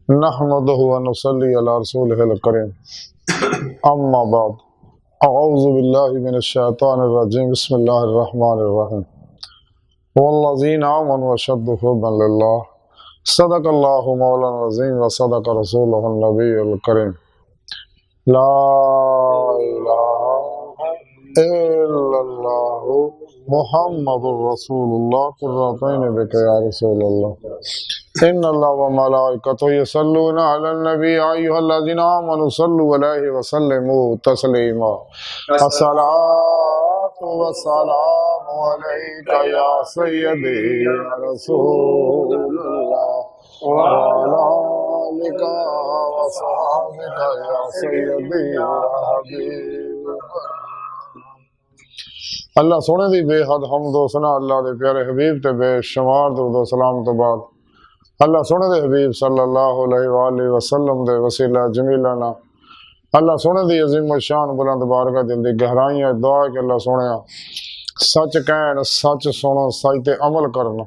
नहमदुहु व नुसल्ली अला रसूलिहिल करीम। अम्मा बाद, अऊज़ु बिल्लाहि मिनश शैतानिर रजीम। बिस्मिल्लाहिर रहमानिर रहीम। वल्लज़ीना आमनु अशद्दु हुब्बन लिल्लाह। सदक़ल्लाहु मौलाना अज़ीम व सदक़ रसूलुहुन नबियुल करीम। ला इलाहा इल्लल्लाहु मुहम्मदुर रसूलुल्लाह कुर्रतैन बिका या रसूलल्लाह। इन्नल्लाह व मलाइकतहु यसल्लूना अलन नबी या अय्युहल्लज़ीना आमनु सल्लु अलैहि व सल्लिमू तस्लीमा। अस्सलातु वस्सलामु अलैका या सय्यदी या रसूलल्लाह व अला आलिका व सहाबिका या सय्यदी या हबीबल्लाह। अल्लाह सोने दी बेहद हमद व सना अल्लाह दे प्यारे हबीब ते बेशुमार दुरूद व सलाम तो बाद अल्लाह सोने दे हबीब सल्लल्लाहु अलैहि वसल्लम दे वसीला जमीला ना अल्लाह सोने दी अजीम शान बुलंद बारगाह दिल दी गहराइयां दुआ कि अल्लाह सोने सच कहन, सच सुनो, सच ते अमल करना,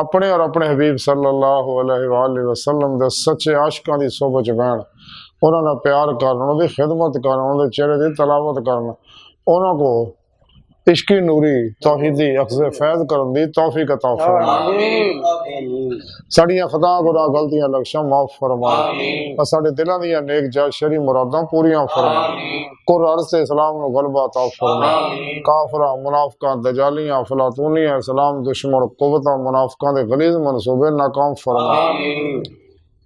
अपने और अपने हबीब सल्लल्लाहु अलैहि वसल्लम दे सच्चे आशिकां दी सोबत च बहन, उन्हां दा प्यार करना, उन्हां दी खिदमत करना, उन्हां दे चेहरे दी तलावत करना, उन्हां को इश्की नूरी तौहीदी अख्ज़े फैज़ करन दी तौफीक अता फरमाए। साड़ियां खता गुनाह गलतियां लक्ष्यां माफ फरमाए और साडे दिलां दियां नेक जायज़ शरी मुरादां पूरियां फरमाए। कुरान से इस्लाम नु गलबा अता फरमाए। काफरा मुनाफिकां दजालियां अफलातूनियां इस्लाम दुश्मन कुव्वतां मुनाफिकां दे गलीज़ मंसूबे नाकाम फरमाए।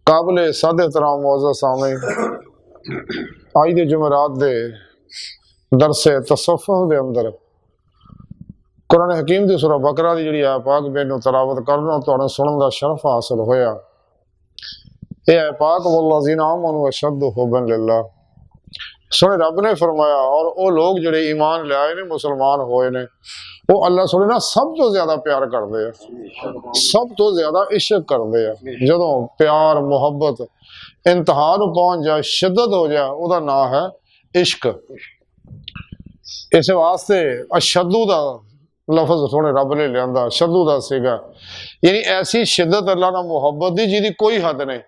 काबिल सादे एहतराम मुअज़्ज़ज़ सामीन, आज दे जुमेरात दे दरसे तसव्वुफ़ दे अंदर कुरान हकीम की सूरह बकरा की जी पाक मैनू तलावत करना तो सुनने का शरफ हासिल होया। यह पाक वल्लज़ीना आमनु अशद्दु हुब्बन लिल्लाह। सोने रब ने फरमाया और वो लोग जिहड़े ईमान लियाए ने, मुसलमान होए ने, वो अल्लाह सोने ना सब तो ज्यादा प्यार करते हैं, सब तो ज्यादा इश्क करते हैं। जदों प्यार मुहब्बत इंतहा नूं पहुंच जाए, शिद्दत हो जाए, उसका नाम है इश्क। इस वास्ते अशद्दु का लफज सोने रब ने लिया, शद्दू का सीगा, यानी ऐसी शिद्दत अल्लाह ना मुहब्बत दी जिहदी कोई हद नहीं।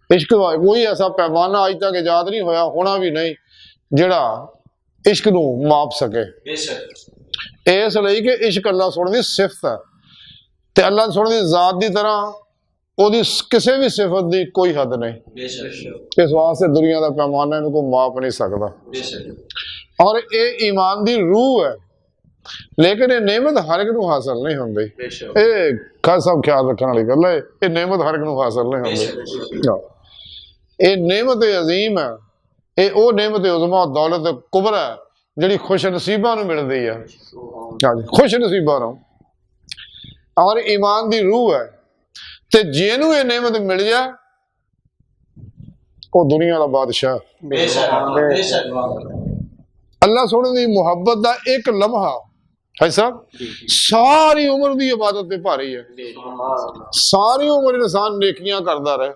इश्क कोई ऐसा पैमाना अज तक इजाद नहीं होया, होना भी नहीं, जिहड़ा इश्क नूं माप सके। इसलिए कि इश्क अल्लाह सोने दी सिफत है ते अल्लाह सोने दी जात दी तरह ओदी किसी भी सिफत दी कोई हद नहीं। इस वास्ते दुनिया का पैमाना इनको माप नहीं सकता। और ये ईमान दी रूह है, लेकिन ये नेमत हर एक नूं हासिल नहीं होंदी। सब ख्याल रखने वाली गल है, ये नेमत हर एक नूं हासिल नहीं होंदी। ये नेमत अजीम है, ये वो नेमत उज़मा दौलत कुबरा है जिहड़ी खुश नसीबां नूं मिलदी है। खुश नसीबां नूं, और ईमान दी रूह है, ते जिहनूं ये नेमत मिल जाए वो दुनिया दा बादशाह। अल्लाह सोने दी मुहब्बत दा एक लम्हा है साहब सारी उम्र की इबादत पे भारी है। सारी उम्र इंसान नेकियां करता रहे,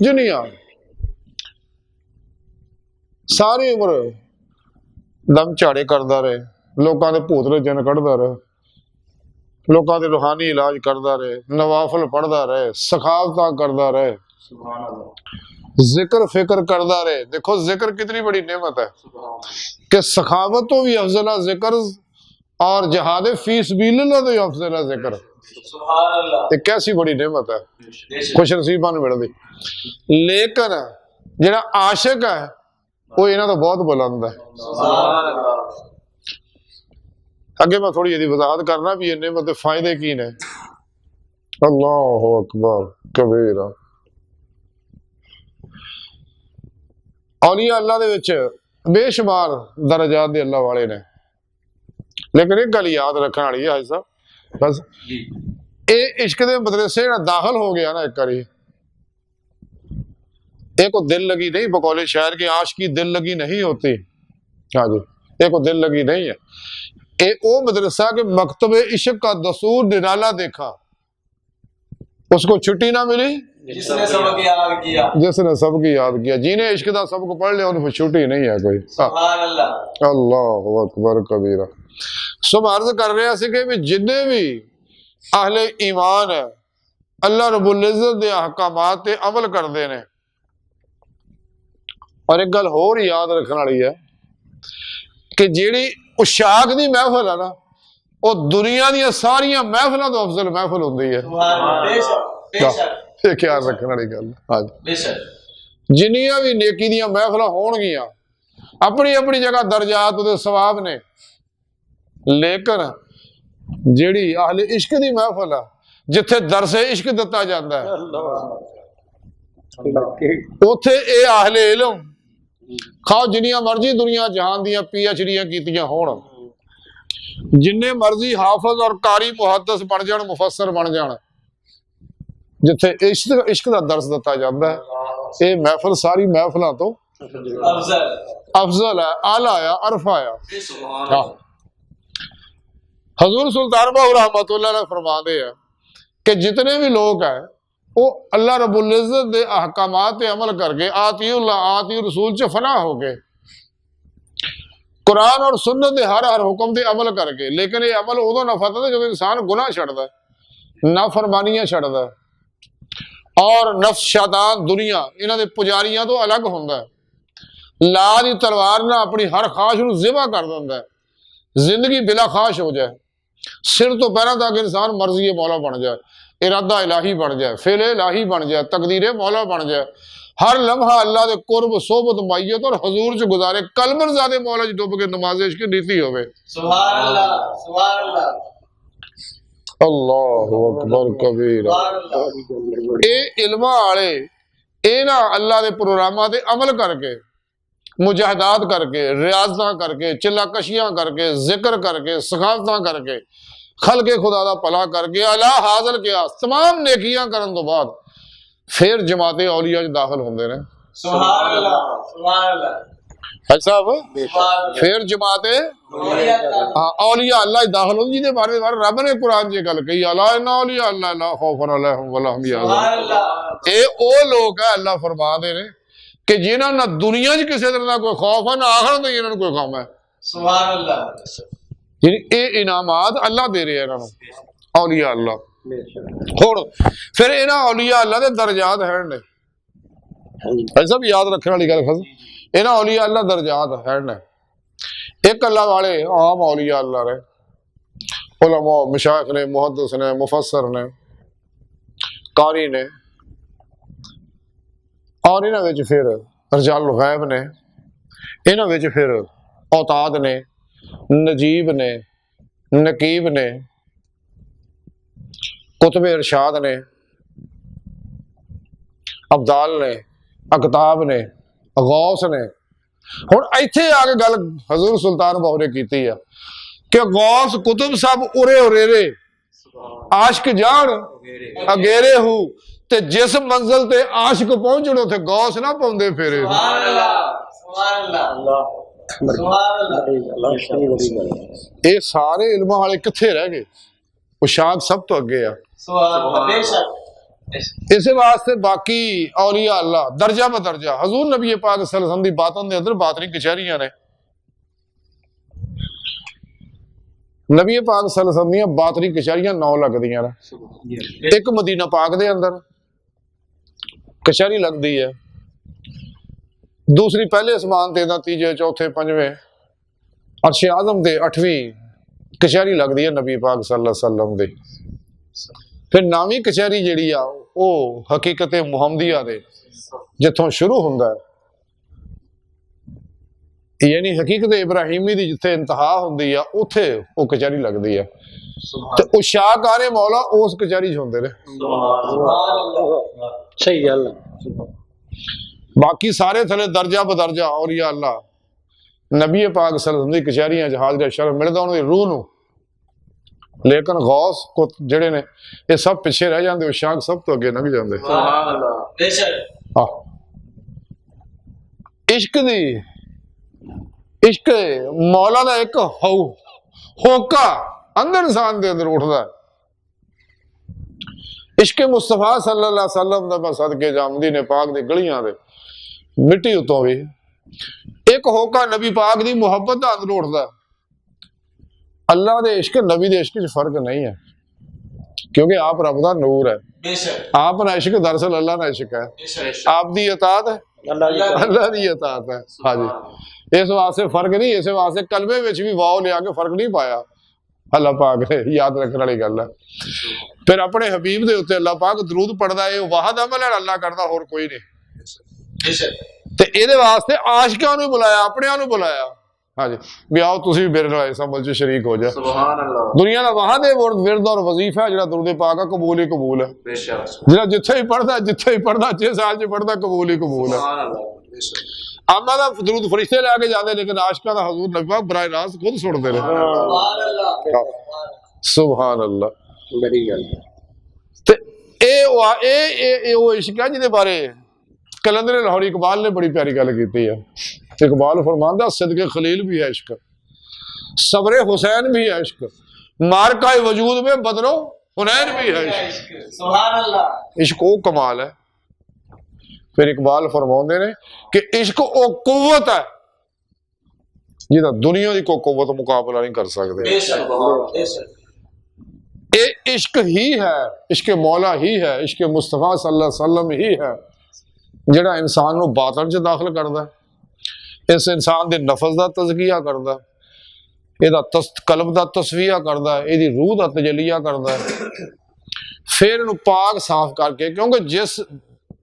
जिन्नियां सारी उम्र दम झाड़े करता रहे, लोगों के भूतले जन कढ़ता रहे, लोगों के रूहानी इलाज करता रहे, नवाफल पढ़ता रहे, सखावत करता रहे, जिक्र फिक्र करता रहे। देखो जिक्र कितनी बड़ी नेमत है कि सखावत तो भी अफजल है जिक्र, और जहाद फी सबीलिल्लाह तो अफजल है जिक्र। ये कैसी बड़ी नेमत है, खुश नसीबां नूं मिलदी। लेकिन जिहड़ा आशिक है वो इन्हां तो बहुत बुलंद है। अगे मैं थोड़ी जी वजाहत करना भी ये नेमत दे फायदे की ने। अल्लाहु अकबर कबीरा। औलिया अल्लाह दे विच बेशुमार दरजात दे अल्लाह वाले ने, लेकिन एक गल याद रखने वाली है साहब, बस ये इश्क के मदरसे दाखिल हो गया ना एक बारी, एक को दिल लगी नहीं, बकौले शायर के आश की दिल लगी नहीं होती। हाँ जी, एक को दिल लगी नहीं है। एक वो मदरसा के मकतबे इश्क का दस्तूर निराला देखा, उसको छुट्टी ना मिली जिसने सबक याद किया, जिसने सबकी याद किया। जिन्हें इश्क का सबक पढ़ लिया उनको छुट्टी नहीं है कोई। अल्लाह अकबर कबीरा। सब अर्ज कर रहे थे कि जिन्हें भी अहले ईमान है अल्लाह रब्बुल इज़्ज़त दे अहकामात ते अमल करते हैं। और एक गल होर याद रखने वाली है कि जिहड़ी उशाक दी महफिल है ना, वो दुनिया दी सारियां महफिलों तो अफजल महफिल होंदी है। ख्याल रखने वाली गल। हाँ, जिन्नियां भी नेकी दियां महफिल होणगियां, अपनी अपनी जगह दर्जात ते सवाब ने, लेकिन जिहड़ी अहले इश्क दी महफिल है, जिथे दरसे इश्क दिता जाता है, उथे ये अहले इल्म खाओ जिन्नियां मर्जी दुनिया जहान दियां PhDयां कीतियां होण, जिन्ने मर्जी हाफिज और कारी मुहद्दिस बन जाण, मुफस्सर बन जाण, जिथे इश्क दा दर्स दिता जाता है, ये महफिल सारी महफिलों तो अफजल है, आला है, अरफा है। हजूर सुल्तान बाहू रहमतुल्लाह अलैह फरमाते हैं कि जितने भी लोग हैं वो अल्लाह रब्बुल इज़्ज़त दे अहकामात पे अमल करके आतिउल्लाह आतिउ रसूल च फना हो गए, कुरान और सुन्नत दे हर हर हुक्म ते अमल करके, लेकिन ये अमल उदों नफा दिंदा जदों इंसान गुनाह छड्डदा है, नाफरमानियां छड्डदा है और नफ्स शैतान दुनिया इन्हां दे पुजारियां तो अलग हुंदा है, ला दी तलवार ना अपनी हर ख्वाहिश नूं ज़िबा कर दिंदा है, जिंदगी बिला ख्वाहिश हो जाए, सिर तो पैरों तक इंसान मर्जी मौला बन जाए, इरादा इलाही बन जाए, फेल इलाही बन जाए, तकदीर मौला बन जाए, हर लम्हा अल्लाह के कुर्ब सोबत माइयत और हजूर च गुजारे, कलमर ज़ादे मौला च डुब के नमाज़ इश्क की नीति होवे। सुभान अल्लाह, सुभान अल्लाह, अल्लाहु अकबर कबीरा। ए इल्मा वाले ए ना अल्लाह के प्रोग्रामां ते अमल करके, मुजाहदात करके, रियाजत करके, चिल्लाकशियां करके, जिक्र करके, सखावतां करके, खल के खुदा दा भला करके, अला हाज़िर किया तमाम नेकियां करन तो बाद फिर जमाते औलिया च दाखिल होंदे ने। सुभान अल्लाह, सुभान अल्लाह। भाई साहब, फिर जमाते औलिया अल्लाह दाखिल होंदी, जिहदे बारे रब ने कुरान च गल कही, अला इन्ना औलिया अल्लाह ला खौफुन अलैहिम वला हुम यहज़नून। ए ओ लोग है अल्लाह फरमाते ने कि जिन्हां ना दुनिया च किसी तरह का कोई खौफ है, ना आखिरत में इन्हां नूं कोई गम है। सुभान अल्लाह। ये इनामात अल्लाह दे रहे हैं औलिया अल्लाह। हुण फिर इन्हां औलिया अल्लाह दे दर्जात हैं ने, सब याद रखने वाली गल, इन्हां औलिया अल्लाह दर्जात हैं ने। एक अल्लाह वाले आम औलिया अल्लाह ने, उलमा मशाइख ने, मुहद्दिस ने, मुफस्सर ने, कारी ने, और इन्हां विच फिर रिजालुल गैब ने, इन्हां विच फिर औताद ने, नजीब ने, नकीब ने, कुतुब इरशाद ने, अब्दाल ने, अकताब ने, गौस ने। हुण इत्थे आके गल हजूर सुल्तान बाहू ने कीती है कि गौस कुतुब सब उरे उरेरे आशिक जान अगेरे हूं, ते जिस मंजिल ते आशिक पहुंचण उथे गौस ना पाउंदे फेरे। सुभान अल्लाह, सुभान अल्लाह, सुभान अल्लाह। ये सारे इल्मां वाले किथे रह गए? उशाक सब तो अगे आ। इस वास्ते बाकी औलिया अल्लाह दर्जा ब दर्जा हजूर नबी पाक सल्लल्लाहु अलैहि वसल्लम दी बातों दे अंदर बातनी कचहरियां ने। नबी पाक सल्लल्लाहु अलैहि वसल्लम दी बातनी कचहरियां 9 लगदियां ने। एक मदीना पाक दे अंदर कचहरी लगदी है, दूसरी पहले आसमान ते, तीजे चौथे पंजवें अर्श आज़म ते 8वीं कचहरी लगदी है नबी पाक सल्लल्लाहु अलैहि वसल्लम दी। फिर 9वीं कचहरी जिहड़ी आ वो हकीकत मुहम्मदिया दे जिथों शुरू हुंदा है, यानी हकीकत इब्राहिमी दी जिथे इंतहा हुंदी आ उथे वो कचहरी लगदी है। ते उशाक आने मौला उस कचहरी च हुंदे ने। सही गल। बाकी सारे थले दर्जा बदर्जा औलिया अल्लाह नबी पाक सल्लल्लाहु अलैहि वसल्लम दी कचहरियां च हाज़िर शरफ मिलदा उन्हां दी रूह नूं, लेकिन गौस को जिहड़े ने ये सब पिछे रह जाते, उशाक सब तो अगे लंघ जाते। इश्क मौला दा एक होका अंदर इंसान दे अंदर उठदा है। इश्क मुस्तफा सल्लल्लाहु अलैहि वसल्लम दा सदके जामदी ने पाक दी गलियां दे मिट्टी उतों भी एक होका नबी पाक दी मुहब्बत दा अंदर उठदा है। अल्लाह दे इश्क नबी दे इश्क च फर्क नहीं है। क्योंकि आप रब दा नूर है, बेशक आप ना इश्क दरअसल अल्लाह ना इश्क है, बेशक आप दी इताअत है अल्लाह दी इताअत है। हाँ जी, इस वास्ते फर्क नहीं, इस वास्ते कलमे विच भी वाओ लिया के फर्क नहीं पाया अल्लाह पाक ने, याद रखने वाली गल है। फिर अपने हबीब दे उत्ते अल्लाह पाक दरूद पढ़दा है, वाहद अमल है अल्लाह करदा, होर कोई नहीं। बेशक ते इहदे वास्ते आशिकां नूं बुलाया, अपनियां नूं बुलाया। हाँ जी, भी आओ तुसीं भी मेरे नाल इस अमल च शरीक हो जा। सुभान अल्लाह। दुनिया दा वाहद विरद और वजीफा है जेड़ा दरूद पाक है, कबूल ही कबूल है। बेशक जेड़ा जिथे ही पढ़दा जिस साल च पढ़दा कबूल ही कबूल है। सुभान अल्लाह। बेशक आमा दा दरूद फरिश्ते लैके जाते, लेकिन आशिकां दा हजूर नबी पाक बराह रास्त खुद सुनदे ने। सुभान अल्लाह। सुभान अल्लाह। बड़ी गल ते ए वो इश्क है जिहदे बारे कलंदर लाहौर इकबाल ने बड़ी प्यारी गल की है। इकबाल फरमांदा सदके खलील भी है इश्क, सब्रे हुसैन भी है इश्क, मारका वजूद में बदरो हुनैन भी है इश्क। सुभान अल्लाह। इश्क वो कमाल है। फिर इकबाल फरमाते ने कि इश्क वो कुव्वत है जिहदा दुनिया की कोई कुव्वत मुकाबला नहीं कर सकते। बेशक बेशक ये इश्क ही है, इश्क मौला ही है, इश्क मुस्तफा सल्लल्लाहु अलैहि वसल्लम ही है जिहड़ा इंसान नूं बातन च दाखिल करदा है, इस इंसान दे नफस दा तज़किया करदा है, इहदा कल्ब दा तस्फिया करदा है, इहदी रूह दा तजलिया करदा है, फिर इहनूं पाक साफ करके, क्योंकि जिस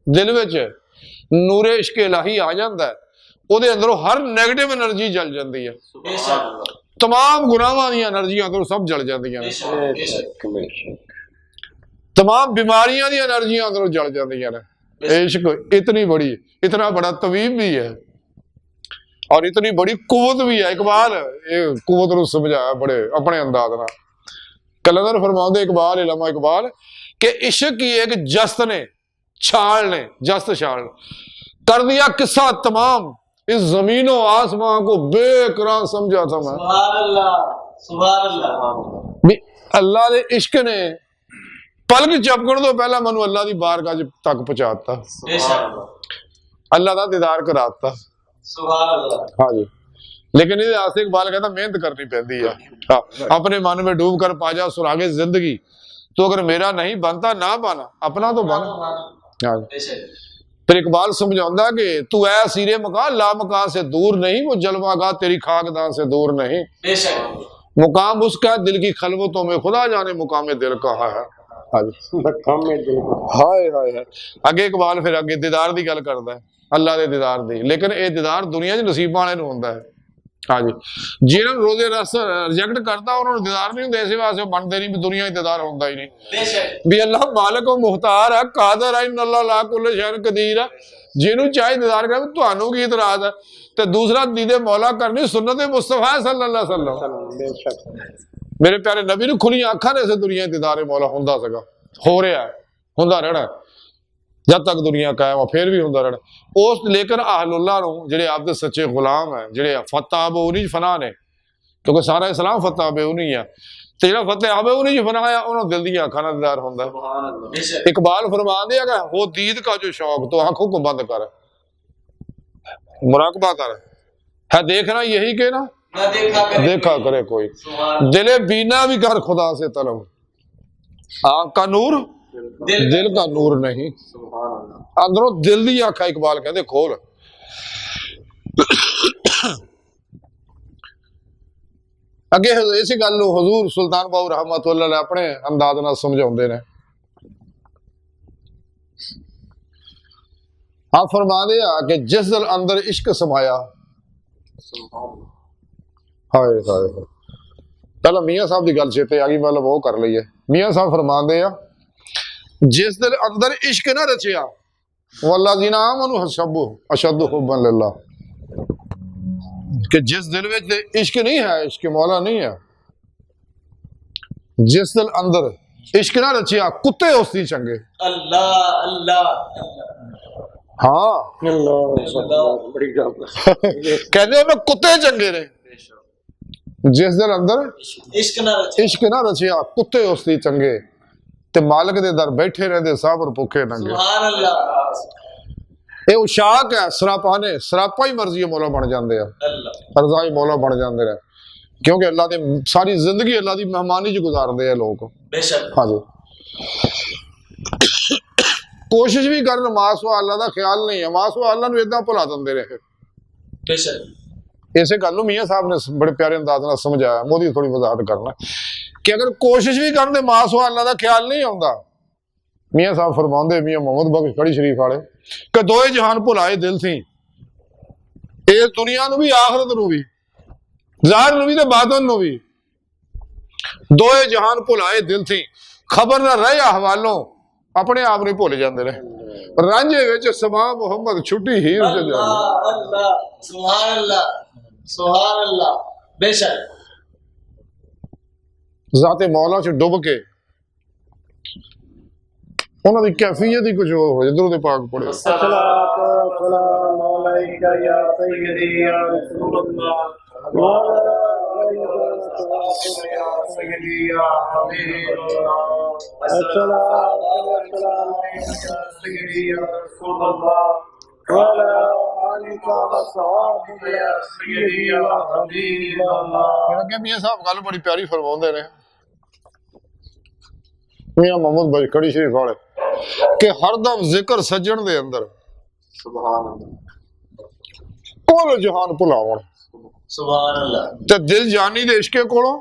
दिल विच नूरे इश्क इलाही आ जांदा है ਉਹਦੇ अंदरों हर नैगेटिव एनर्जी जल जाती है, तमाम गुनाहां दी एनर्जियां अंदरों सब जल जांदियां ने, तमाम बीमारियां दी एनर्जियां अंदरों जल जांदियां ने। इश्क इतनी बड़ी, इतना बड़ा तवीब भी है और इतनी बड़ी कुव्वत भी है। इकबाल ये कुव्वत नूं समझाया बड़े अपने अंदाज नाल। कलंदर फरमाउंदे इकबाल, इलामा इकबाल कि इश्क की एक जस्त ने छाल ने, जस्त छाल कर दिया किस्सा तमाम, इस जमीनों आसमां को बेकरार समझा था मैं। सुभान अल्लाह। सुभान अल्लाह। भी अल्लाह दे इश्क ने पलक झपकण तो पहला मैनू अल्लाह दी बारगाह तक पहुंचाता, बेशक अल्लाह दा दीदार कराता। सुभान अल्लाह। हाँ जी, लेकिन ये आस्ते इकबाल कहता मेहनत करनी पैंदी है। हाँ, अपने मन में डूब कर पा जा सुरागे जिंदगी, तो अगर मेरा नहीं बनता ना बना, अपना तो बन। हाँ, बेशक फिर इकबाल समझाता कि तू ऐ सीरे मकान ला मकान से दूर नहीं, वो जलवागाह तेरी खाकदान से दूर नहीं, बेशक मुकाम उसका दिल की खलवतों में, खुदा जाने मुकाम दिल कहाँ है। हाय हाय हाय। अगे इकबाल फिर अगे दीदार की गल करता है, अल्लाह के दीदार की, लेकिन ये दीदार दुनिया च नसीबां वाले नूं हुंदा है। हाँ जी, जिन्होंने रोजे रस रिजेक्ट करता उन्होंने दीदार नहीं होंगे, इस वास्ते बनते नहीं भी दुनिया दीदार होंदा ही नहीं। बेशक भी अल्लाह मालिक व मुख्तार है, कादर है, इन्नल्लाह ला कुल्ल शैइन कदीर है, जिन्हों चाहे दीदार करे, तुहानू की इतराज है। ते दूसरा दीदे मौला करनी सुन्नत मुस्तफा सल्लल्लाहु अलैहि वसल्लम, मेरे प्यारे नबी ने खुली अखां ने से दुनिया दीदार मौला हुंदा सगा, हो रहा है, हुंदा रहना जब तक दुनिया कायम है, फिर भी हुंदा रहना। उस लेकर अहलुल्लाह नूं जिहड़े आपदे सच्चे गुलाम है, जिहड़े फतह बेउनी फना ने, क्योंकि सारा इस्लाम फतह बेउनी है, ते जिहड़ा फतह बेउनी फना है उन्होंने दिल दी अखां नाल दीदार हुंदा है। इकबाल फरमांदे है कि वो दीद का जो शौक तो आंखों को बंद कर, मुराकबा कर, है देखना यही के ना देखा करे कोई, दिले बीना भी कर खुदा से तलब, आंख का नूर दिल का नूर नहीं, अंदरों दिल दी आंखा इकबाल कहते खोल। अगे इस गल हजूर सुल्तान बाहू रहमतुल्लाह अलैह अपने अंदाज नाल समझाउंदे ने। आप फरमाते हैं कि जिस दिल अंदर इश्क समाया, हाय हाय, पहला मियाँ साहब की गल चेते आ गई, मतलब वो कर ली है। मियाँ साहब फरमाते हैं जिस दिल अंदर इश्क ना रचिया, वल्लज़ीना आमनू अशद्दु हुब्बन लिल्लाह, कि जिस दिल में इश्क नहीं है, इश्क मौला नहीं है, जिस दिल अंदर इश्क ना रचिया, कुत्ते उसदी चंगे। अल्लाह अल्लाह हाँ कहते मैं कुत्ते चंगे ने, जिस दिल अंदर इश्क ना रचिया, कुत्ते उसदी चंगे, ते मालिक दे दर बैठे रहंदे साबर भुखे नंगे। सुभान अल्लाह। ये उशाक है, सरापा ने, सरापा ही मर्जी मौला बन जाते हैं, रज़ाई मौला बन जाते हैं, क्योंकि अल्लाह ने सारी जिंदगी अल्लाह की मेहमानी च गुजारते हैं लोग। हाँ जी, ਕੋਸ਼ਿਸ਼ ਵੀ ਕਰਨ ਮਾਂ ਸੁਆਲਾਂ ਦਾ ਖਿਆਲ ਨਹੀਂ ਹੈ, ਮਾਂ ਸੁਆਲਾਂ ਨੂੰ ਇਦਾਂ ਭੁਲਾ ਦਿੰਦੇ ਰਹੇ। बेशक ਇਸੇ ਗੱਲ ਨੂੰ ਮੀਆਂ ਸਾਹਿਬ ਨੇ ਬੜੇ ਪਿਆਰੇ ਅੰਦਾਜ਼ ਨਾਲ ਸਮਝਾਇਆ। ਮੋਦੀ ਥੋੜੀ ਵਜ਼ਾਹਤ ਕਰਨਾ ਕਿ ਅਗਰ ਕੋਸ਼ਿਸ਼ ਵੀ ਕਰਨ ਤੇ ਮਾਂ ਸੁਆਲਾਂ ਦਾ ਖਿਆਲ ਨਹੀਂ ਆਉਂਦਾ। ਮੀਆਂ ਸਾਹਿਬ ਫਰਮਾਉਂਦੇ, ਮੀਆਂ ਮੁਹੰਮਦ ਬਖਸ਼ ਕੜੀ ਸ਼ਰੀਫ ਵਾਲੇ, ਕਿ ਦੋਏ ਜਹਾਨ ਭੁਲਾਏ ਦਿਲ ਸੀ, ਇਸ ਦੁਨੀਆ ਨੂੰ ਵੀ ਆਖਰਤ ਨੂੰ ਵੀ, ਜ਼ਾਹਿਰ ਨੂੰ ਵੀ ਤੇ ਬਾਤਨ ਨੂੰ ਵੀ। ਦੋਏ ਜਹਾਨ ਭੁਲਾਏ ਦਿਲ ਸੀ, ਖਬਰ ਨਾ ਰਹੇ ਅਹਵਾਲੋਂ, ਆਪਣੇ ਆਪ ਨਹੀਂ ਭੁੱਲ ਜਾਂਦੇ ਰਹੇ। ਰਾਂਝੇ ਵਿੱਚ ਸਮਾ ਮੁਹੰਮਦ ਛੁੱਟੀ ਹੀਰ ਚ ਜਾਂਦੀ। अल्लाह अल्लाह सुभान अल्लाह सुभान अल्लाह। बेशक ਜ਼ਾਤੇ ਮੌਲਾ ਚ ਡੁੱਬ ਕੇ ਉਹਨਾਂ ਦੀ ਕੈਫੀਅਤ ਹੀ ਕੁਝ ਹੋਰ ਹੋ ਜਾਏ। ਦਰੂਦ ਪਾਕ ਪੜ੍ਹੋ। अस्सलातु वस्सलामु अलैका या सय्यदी या रसूल अल्लाह व अला आलिका वसहबिका या सय्यदी या हबीब अल्लाह। अस्सलातु वस्सलामु अलैका या सय्यदी या रसूल अल्लाह व अला आलिका वसहबिका या सय्यदी या हबीब अल्लाह। ਅੱਗੇ ਮੀਆਂ ਸਾਹਿਬ ਗੱਲ ਬੜੀ ਪਿਆਰੀ ਫਰਮਾਉਂਦੇ ਨੇ, ਮੀਆਂ ਮੁਹੰਮਦ ਬਖਸ਼ ਕੜੀ ਸ਼ਰੀਫ ਵਾਲੇ, ਕਿ ਹਰਦਮ ਜ਼ਿਕਰ ਸੱਜਣ ਦੇ ਅੰਦਰ सुभान अल्लाह ਕੋਲ ਜਹਾਨ ਭੁਲਾਵਣ सुभान अल्लाह ਤੇ ਦਿਲ ਜਾਨੀ ਦੇ ਇਸ਼ਕੇ ਕੋਲੋਂ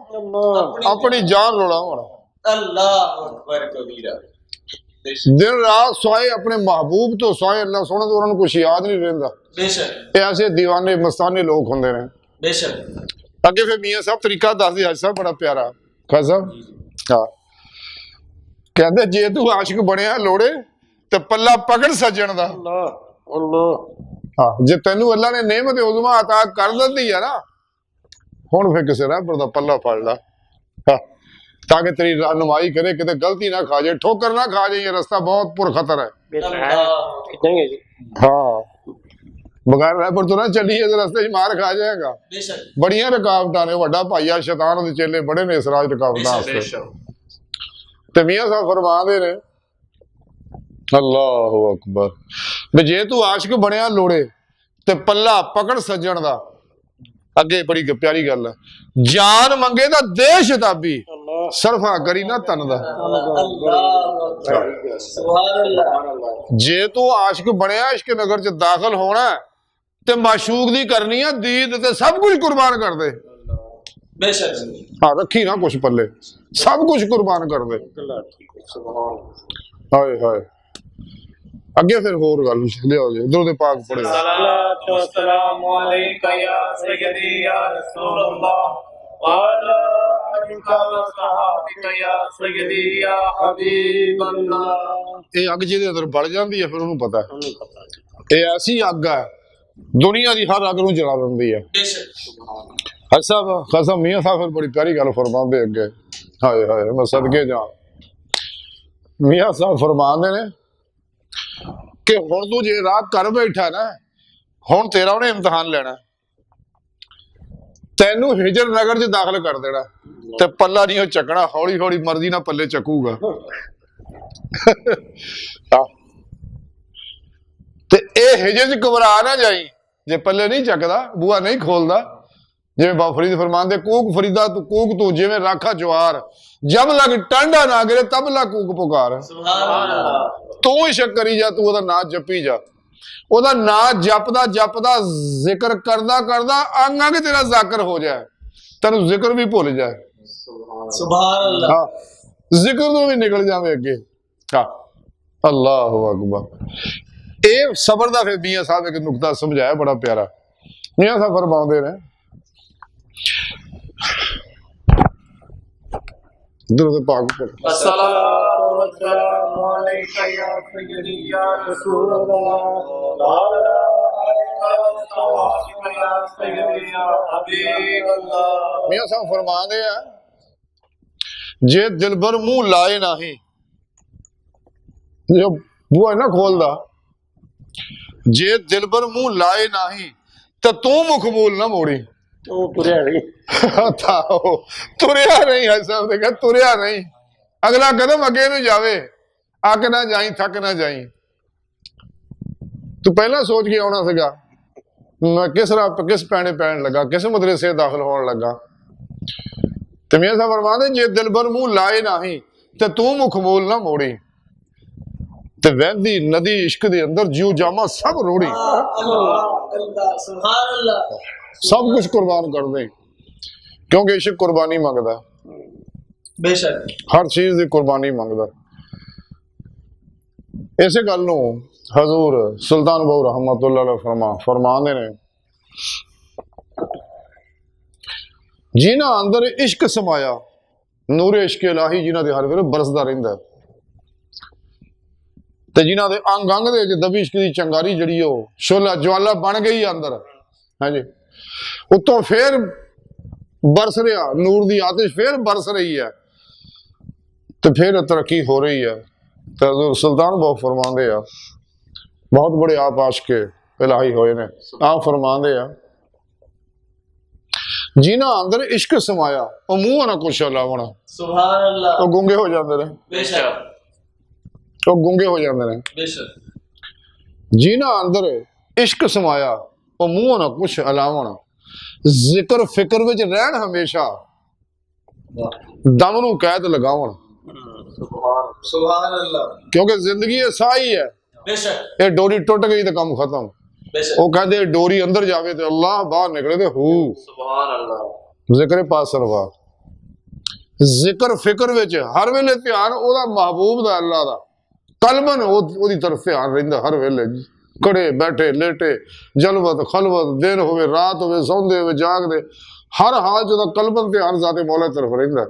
ਆਪਣੀ ਜਾਨ ਰੁਲਾਵਣ। अल्लाह अकबर कबीरा। बेशक ਦਿਨ ਰਾਤ ਸੋਏ ਆਪਣੇ ਮਹਿਬੂਬ ਤੋਂ ਸੋਏ, ਅੱਲਾਹ ਸੋਹਣਾ ਤੋਂ ਉਹਨਾਂ ਨੂੰ ਕੁਛ ਯਾਦ ਨਹੀਂ ਰਹਿੰਦਾ। बेशक ਇਹ ਐਸੇ دیਵਾਨੇ ਮਸਤਾਨੇ ਲੋਕ ਹੁੰਦੇ ਨੇ। बेशक ਅੱਗੇ ਫਿਰ ਮੀਆਂ ਸਾਹਿਬ ਤਰੀਕਾ ਦੱਸਦੇ, ਅੱਜ ਸਾਹਿਬ ਬੜਾ ਪਿਆਰਾ ਖਾਸਾ। ਹਾਂ, ਕਹਿੰਦੇ ਜੇ ਤੂੰ ਆਸ਼ਿਕ ਬਣਿਆ ਲੋੜੇ ਤੇ ਪੱਲਾ ਪਕੜ ਸੱਜਣ ਦਾ। अल्लाह अल्लाह। ਹਾਂ, ਜੇ ਤੈਨੂੰ ਅੱਲਾ ਨੇ ਨਿਹਮਤ ਉਜ਼ਮਾ ਅਤਾ ਕਰ ਦਿੱਤੀ ਆ ਨਾ, ਹੁਣ ਫਿਰ ਕਿਸੇ ਰਹਿਬਰ ਦਾ ਪੱਲਾ ਫੜ ਲਾ, ਹਾਂ, ਤਾਂ ਕਿ ਤੇਰੀ ਰਹਿਨੁਮਾਈ ਕਰੇ, ਕਿਤੇ ਗਲਤੀ ਨਾ ਖਾ ਜਾਏ, ਠੋਕਰ ਨਾ ਖਾ ਜਾਏ। ਇਹ ਰਸਤਾ ਬਹੁਤ ਪੁਰਖਤਰ ਹੈ। कितने जी? ਹਾਂ, ਬਗੈਰ ਰਹਿਬਰ ਤੋਂ ਨਾ ਚੱਲੀਏ ਤੇ ਰਸਤੇ 'ਚ ਮਾਰ ਖਾ ਜਾਏਗਾ। बेशक ਬੜੀਆਂ ਰੁਕਾਵਟਾਂ ਨੇ। ਵੱਡਾ ਭਾਈਆ ਸ਼ੈਤਾਨ ਉਹਦੇ ਚੇਲੇ ਬੜੇ ਨੇ ਇਸਰਾਜ ਰੁਕਾਵਟਾਂ ਵਾਸਤੇ। ਤੇ ਮੀਆਂ ਸਾਹਿਬ ਫਰਮਾਉਂਦੇ ਨੇ, ਅੱਲਾਹੁ ਅਕਬਰ, ਵੀ ਜੇ ਤੂੰ ਆਸ਼ਿਕ ਬਣਿਆ ਲੋੜੇ ਤੇ ਪੱਲਾ ਪਕੜ ਸੱਜਣ ਦਾ। ਅੱਗੇ ਬੜੀ ਪਿਆਰੀ ਗੱਲ ਹੈ, ਜਾਨ ਮੰਗੇ ਤਾਂ ਦੇ ਸ਼ਤਾਬੀ, ਸਰਫਾ ਕਰੀ ਨਾ ਤਨ ਦਾ। अल्लाह सुभान अल्लाह। ਜੇ ਤੂੰ ਆਸ਼ਿਕ ਬਣਿਆ, ਇਸ਼ਕ ਨਗਰ ਚ ਦਾਖਲ ਹੋਣਾ ਤੇ ਮਾਸ਼ੂਕ ਦੀ ਕਰਨੀ ਆ ਦੀਦ ਤੇ ਸਭ ਕੁਝ ਕੁਰਬਾਨ ਕਰ ਦੇ। बेशक ਹਾਂ, ਰੱਖੀ ਨਾ ਕੁਛ ਪੱਲੇ, ਸਭ ਕੁਝ ਕੁਰਬਾਨ ਕਰ ਦੇ। ਹਾਏ ਹਾਏ। ਅੱਗੇ ਫਿਰ ਹੋਰ ਗੱਲ ਲਿਆਓ ਜੀ, ਦੁਰੂਦ ਪਾਕ ਪੜ੍ਹੋ। अस्सलातु वस्सलामु अलैका या सय्यदी या रसूल अल्लाह व अला आलिका वसहबिका या सय्यदी या हबीब अल्लाह। ਇਹ ਅੱਗ ਜਿਹਦੇ ਅੰਦਰ ਬਲ ਜਾਂਦੀ ਹੈ, ਫਿਰ ਉਹਨੂੰ ਪਤਾ ਹੈ ਇਹ ਐਸੀ ਅੱਗ ਹੈ, ਦੁਨੀਆ ਦੀ ਹਰ ਅੱਗ ਨੂੰ ਜਲਾ ਦਿੰਦੀ ਹੈ। बेशक ਅੱਛਾ ਖਾਸਾ ਮੀਆਂ ਸਾਹਿਬ ਫਿਰ ਬੜੀ ਪਿਆਰੀ ਗੱਲ ਫਰਮਾਉਂਦੇ ਅੱਗੇ। ਹਾਏ ਹਾਏ, ਮੈਂ ਸਦਕੇ ਜਾ। ਮੀਆਂ ਸਾਹਿਬ ਫਰਮਾਉਂਦੇ ਨੇ ਕਿ ਹੁਣ ਤੂੰ ਜੇ ਰਾਤ ਘਰ ਬੈਠਾ ਨਾ, ਹੁਣ ਤੇਰਾ ਉਹਨੇ ਇਮਤਿਹਾਨ ਲੈਣਾ। ਤੈਨੂੰ ਹਿਜਰ ਨਗਰ 'ਚ ਦਾਖਲ ਕਰ ਦੇਣਾ ਤੇ ਪੱਲਾ ਨਹੀਂ ਉਹ ਚੱਕਣਾ, ਹੌਲੀ ਹੌਲੀ ਮਰਜ਼ੀ ਨਾਲ ਪੱਲੇ ਚੱਕੂਗਾ। ਆਹ, ਤੇ ਇਹ ਹਿਜਰ 'ਚ ਘਬਰਾ ਨਾ ਜਾਈ, ਜੇ ਪੱਲੇ ਨਹੀਂ ਚੱਕਦਾ, ਬੂਆ ਨਹੀਂ ਖੋਲਦਾ। ਜਿਵੇਂ ਬਾਬਾ ਫਰੀਦ ਫਰਮਾਉਂਦੇ, ਕੂਕ ਫਰੀਦਾ ਤੂੰ ਕੂਕ ਤੂੰ, ਜਿਵੇਂ ਰਾਖਾ ਜਵਾਰ, ਜਬ ਲਗ ਟਾਂਡਾ ਨਾ ਗਿਰੇ ਤਬ ਲਾ ਕੂਕ ਪੁਕਾਰ। सुभान अल्लाह। ਤੂੰ ਇਸ਼ਕ ਕਰੀ ਜਾ, ਤੂੰ ਉਹਦਾ ਨਾਂ ਜਪੀ ਜਾ, ਉਹਦਾ ਨਾਂ ਜਪਦਾ ਜਪਦਾ ਜ਼ਿਕਰ ਕਰਦਾ ਕਰਦਾ ਆਂਗਾ ਕਿ ਤੇਰਾ ਜ਼ਾਕਰ ਹੋ ਜਾਏ, ਤੈਨੂੰ ਜ਼ਿਕਰ ਵੀ ਭੁੱਲ ਜਾਏ। सुभान अल्लाह। ਹਾਂ, ਜ਼ਿਕਰ ਤੋਂ ਵੀ ਨਿਕਲ ਜਾਵੇ ਅੱਗੇ। ਹਾਂ, ਅੱਲਾਹੁ ਅਕਬਰ। ਇਹ ਸਬਰ ਦਾ ਫਿਰ ਮੀਆਂ ਸਾਹਿਬ ਇੱਕ ਨੁਕਤਾ ਸਮਝਾਇਆ ਬੜਾ ਪਿਆਰਾ। ਮੀਆਂ ਸਾਹਿਬ ਫਰਮਾਉਂਦੇ ਨੇ, ਦੁਰੂਦ ਪਾਕ ਪੜ੍ਹੋ। अस्सलातु वस्सलामु अलैका या सय्यदी या रसूल अल्लाह व अला आलिका वसहबिका या सय्यदी या हबीब अल्लाह। ਮੀਆਂ ਸਾਹਿਬ ਫਰਮਾਉਂਦੇ ਆ, ਜੇ ਦਿਲਬਰ ਮੂੰਹ ਲਾਏ ਨਹੀਂ, ਜੋ ਬੂਹਾ ਨਾ ਖੋਲਦਾ, ਜੇ ਦਿਲਬਰ ਮੂੰਹ ਲਾਏ ਨਹੀਂ ਤਾਂ ਤੂੰ ਮਕਬੂਲ ਨਾ ਮੋੜੀ। ਉਹ ਤੁਰਿਆ ਨਹੀਂ। ਤੁਰਿਆ ਨਹੀਂ ਹੈ ਸਾਹਿਬ ਦੇ, ਤੁਰਿਆ ਨਹੀਂ, ਅਗਲਾ ਕਦਮ ਅੱਗੇ ਨੂੰ ਜਾਵੇ। ਅੱਕ ਨਾ ਜਾਈ, ਥੱਕ ਨਾ ਜਾਈ। ਤੂੰ ਪਹਿਲਾਂ ਸੋਚ ਕੇ ਆਉਣਾ ਸੀਗਾ ਮੈਂ ਕਿਸ ਪੈਣੇ ਪੈਣ ਲੱਗਾ, ਕਿਸ ਮਦਰਸੇ ਦਾਖਲ ਹੋਣ ਲੱਗਾ। ਤੇ ਮੀਆਂ ਸਾਹਿਬ ਫਰਮਾਉਂਦੇ, ਜੇ ਦਿਲਬਰ ਮੂੰਹ ਲਾਏ ਨਹੀਂ ਤੇ ਤੂੰ ਮੁਖ ਮੂਲ ਨਾ ਮੋੜੀ ਤੇ ਵਹਿੰਦੀ ਨਦੀ ਇਸ਼ਕ ਦੇ ਅੰਦਰ ਜਿਉ ਜਾਮਾ ਸਭ ਰੋੜੀ अल्लाह सुभान अल्लाह सब कुछ कुर्बान कर दे क्योंकि इश्क कुर्बानी मंगदा बेशक हर चीज की कुर्बानी मंगदा इसे गल नूं हजूर सुल्तान बहु रहमतुल्लाह अलैह फरमांदे ने जिन्हां अंदर इश्क समाया नूरे इश्क इलाही जिन्हां दे हर वेले बरसदा रहिंदा ते जिन्हां दे अंग अंग दे विच दबी इश्क दी चंगारी जिहड़ी ओ शोला ज्वाला बन गई अंदर हां जी उत्तों फिर बरस रहा नूर दी आतिश फिर बरस रही है तो फिर तरक्की हो रही है तो हज़ूर सुल्तान बहुत फरमाते हैं बहुत बड़े आप आशिक इलाही होए ने आप फरमाते हैं जिन्हां अंदर इश्क समाया वो मूंह ना कुछ लावना सुभान अल्लाह वो गूंगे हो जाते हैं बेशक वो गूंगे हो जाते हैं बेशक जिन्हां अंदर इश्क समाया वो मूंह ना कुछ अलावना जिक्र फिक्र विच रहन हमेशा दम नूं कैद लगावण सुभान अल्लाह क्योंकि जिंदगी ये साही है बेशक ये डोरी टुट गई तो काम खत्म बेशक वो कहते डोरी अंदर जावे तो अल्लाह बाहर निकले तो हू सुभान अल्लाह जिक्र पास सरवा जिक्र फिक्र विच हर वेले ध्यान ओदा महबूब दा अल्लाह दा कलबन ओदी तरफ ध्यान रहिंदा हर वेले कड़े बैठे लेटे जलवत खलवत दिन होवे रात होवे सौंदे होवे जागदे हर हाल च कलबन ध्यान जाते मौला तरफ रहिंदा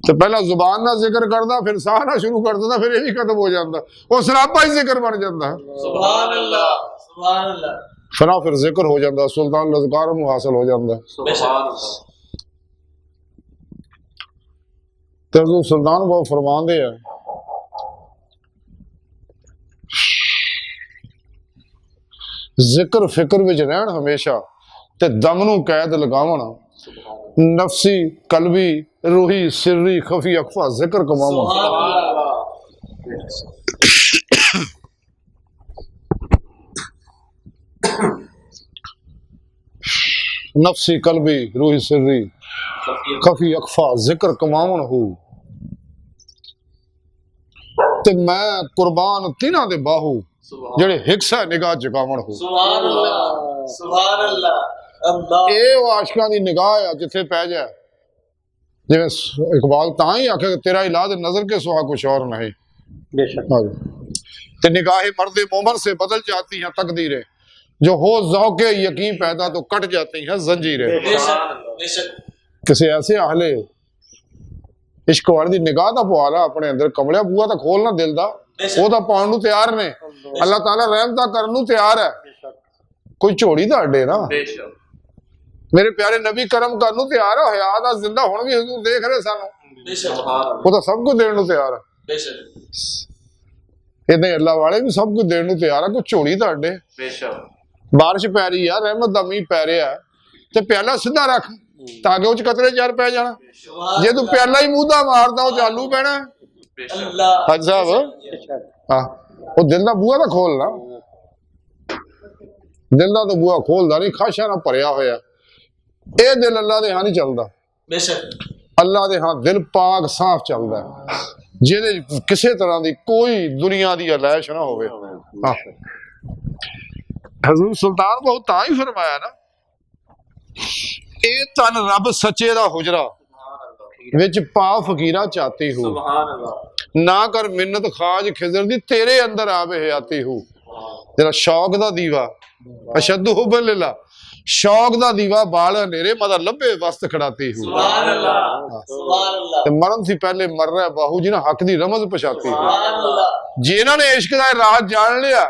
तो पहला जुबान ना जिक्र करदा फिर साह ना शुरू कर दिंदा फिर ये भी खत्म हो जाता वो सरापा ही जिक्र बन जाता सुभान अल्लाह सुभान अल्लाह फिर जिक्र हो जाता सुल्तान लज़कार नूं हासिल हो जाता सुभान तो हज़ूर सुल्तान बहुत फरमांदे हैं जिक्र फिक्र विच रहन हमेशा ते दम नूं कैद लगावण नफसी कलबी रूही सिर्री खफी अखफा जिक्र कमावण सुभान अल्लाह नफसी कलबी रूही सिर्री खफी अखफा जिक्र कमावण हो ते मैं कुर्बान तिन्हां दे बाहू ਜਿਹੜੇ ਹਿਕਸਾ ਨਿਗਾਹ ਜਗਾਵਣ ਹੋ सुभान अल्लाह सुभान अल्लाह अल्लाह ਇਹ ਉਹ ਆਸ਼ਕਾਂ ਦੀ ਨਿਗਾਹ ਆ ਜਿੱਥੇ ਪੈ ਜਾ ਜਿਵੇਂ ਇਕਬਾਲ ਤਾਂ ਹੀ ਆਖੇ ਤੇਰਾ ਇਲਾਜ ਨਜ਼ਰ के सुहा कुछ और नहीं बेशक ते निगाहें मर्द मोमन से बदल जाती हैं तकदीरें जो हो ज़ौक़े यकीन पैदा तो कट जाती हैं जंजीरें बेशक बेशक किसी ऐसे आहले इश्क वाले दी निगाह दा पुआला अपने अंदर कमलिया बूआ दा खोलना दिल दा वो दा पाउण नूं तैयार ने अल्लाह ताला रहमता करन नूं तैयार है कोई झोड़ी दा अड्डे ना बेशक मेरे प्यारे नबी करम करन नूं तैयार है हयात दा जिंदा हुण भी हुजूर देख रहे सानू बेशक वो तो सब कुछ देने नूं तैयार है बेशक इदां अल्लाह वाले भी सब कुछ देने नूं तैयार है कोई झोड़ी दा अड्डे बेशक बारिश पै रही है रहमत दा मींह पै रहा है ते प्याला सीधा रख ताकि उच कतरे चार पै जाना जे तू प्याला ही मूंह दा मारदा ओ चालू पैना अल्लाह हाजी साहब हाँ वो दिल दा बूहा दा खोलना दिल दा तो बूहा खोलदा नहीं खाशा ना भरिया होया ये दिल अल्लाह दे हां नहीं चलदा बेशक अल्लाह दे हां दिल पाक साफ चलदा जिहदे किसी तरह दी कोई दुनिया दी अलैश ना होवे हाँ हजूर सुल्तान बहुत तां ही फरमाया ना ए तन रब सच्चे दा हुजरा विच पा फकीरा चाहती हूँ सुभान अल्लाह ना कर मिन्नत खाज खिजर दी तेरे अंदर आवे हयाती हूँ तेरा शौक दा दीवा अशद हुब्बन लिल्लाह शौक दा दीवा बाल नेरे मदा लब्बे वस्त खड़ाती हूँ सुभान अल्लाह सुभान अल्लाह ते मरण से पहले मर रहा बाहू जिन्हें हक दी रमज पछाती हूँ सुभान अल्लाह जिन्होंने इश्क दा राज जान लिया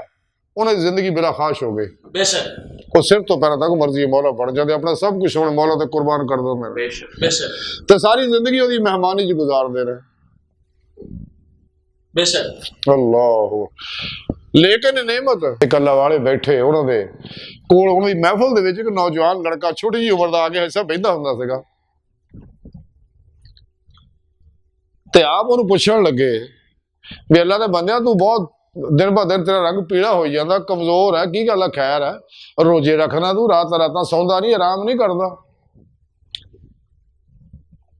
उन्हें जिंदगी बिला खाश हो गई बेशक वो सिर तो पैर तक मर्जी मौला बन जाते अपना सब कुछ होने मौला ते कुर्बान कर दो मेरे बेशक बेशक ते सारी जिंदगी ओदी मेहमानी च गुजार दे रहे बेशक अल्लाह लेकिन नेमत एक अल्लाह वाले बैठे उन्होंने कोल उन्होंने महफिल दे विच एक नौजवान लड़का छोटी जी उम्र दा आके ऐसा बहिंदा हुंदा सीगा ते आप उन्हें पूछण लगे भी अल्लाह दे बंदिया तू बहुत दिन ब दिन तेरा रंग पीला हो जाता कमजोर है की गल खैर है रोजे रखना तू रात रात सौंदा नहीं आराम नहीं करता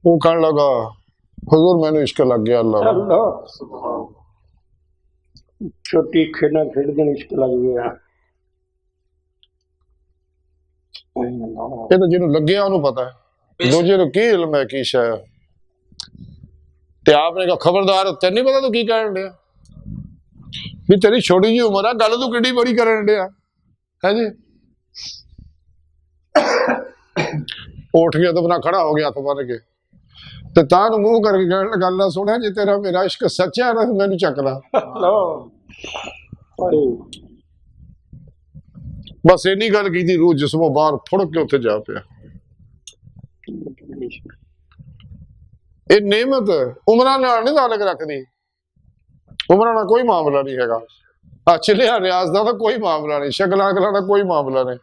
वो कहने लगा हुजूर मैंने इश्क लग गया अल्लाह दा। अल्लाह छोटी खेड़ा खेडदे ने इश्क लग गया। ये तो जिन्होंने लग्या उन्होंने पता है, दूजे को की इल्म है की शय। ते आपने कहा खबरदार तेन नहीं पता तू की कहन दिया भी तेरी छोटी जी उम्र है, गल तू किड्डी बड़ी करन दिया है जी। उठ गया तो अपना खड़ा हो गया हथ बन के ते तां मुंह करके कहन लगा अल्लाह सुने जे तेरा मेरा इश्क सच्चा है ना मैनू चक ला। बस इन्नी गल की रूह जिसमों बाहर फुड़ के उत्थे जा पिया। ये नेमत उमरां नाल नहीं ताल्लुक रखदी, उमरां नाल कोई मामला नहीं हैगा। चलिया रियाज का तो कोई मामला नहीं, शक्ल अकलां का कोई मामला नहीं।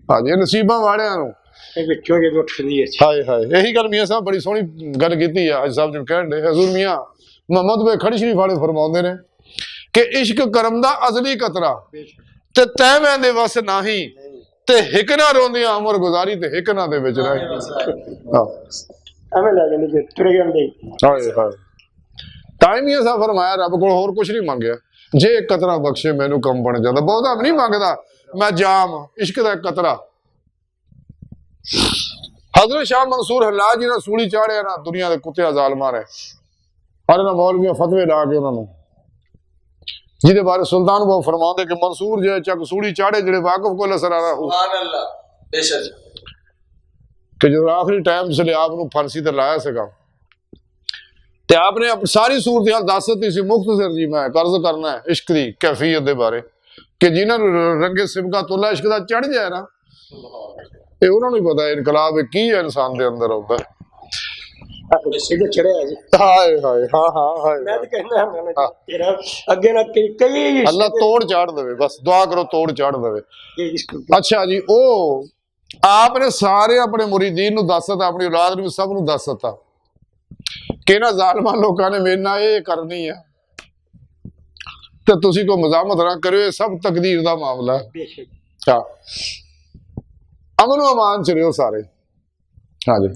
हाँ जी नसीबां वालियां नूं हाय हाय यही गल मियाँ साहब बड़ी सोहनी गल कीती है हज साहब जी कहण दे। हजूर मियाँ मोहम्मद भाई खड़ी शरीफ वाले फरमाउंदे ने कि इश्क करम दा अजली कतरा ते तै वैंदे वस नाही ते हिक ना रोंदियां उमर गुजारी ते हिक ना दे विच रह। हां एवें ले जांदे जे तुरे जांदे। हाय हाय ताई मियाँ साहब फरमाया रब कोल होर कुछ नहीं मंगया, जे एक कतरा बख्शे मैनू कम बन जांदा। बहुता नहीं मंगदा मैं जाम इश्क दा कतरा। हजरत शाह मंसूर हल्लाज जी ने सूली चाढ़िया ना दुनिया के कुत्ते जालमा रहे और ना मौलवियां फतवे ला के उन्होंने जिहदे बारे सुल्तान बाबू फरमाते कि मंसूर जे चक सूली चाढ़े जेड़े वाकफ को असरारा हो कि जो आखिरी टाइम जिसले आपने फांसी ते लाया सीगा ते आपने सारी सूरत हाल दस दी सी मुख्तसर जी मैं कर्ज करना है इश्क की कैफियत दे बारे कि जिन्होंने रंगे सिबका तुला इश्क दा चढ़ जाए ना ये उन्होंने पता है इनकलाब की है इंसान के अंदर होता है। अल्लाह तोड़ चाड़ दे बस दुआ करो तोड़ चाड़ दे। अच्छा जी ओ आपने सारे अपने मुरीदीन नूं दस दिता अपनी औलाद नूं सब नूं दस दिता कि इन्हां जालिमां लोकां ने मेरे नाल ये करनी है ते तुसीं कोई मजामत ना करियो, ये सब तकदीर दा मामला है। हाँ अमन अमान च रहो सारे। हाँ जी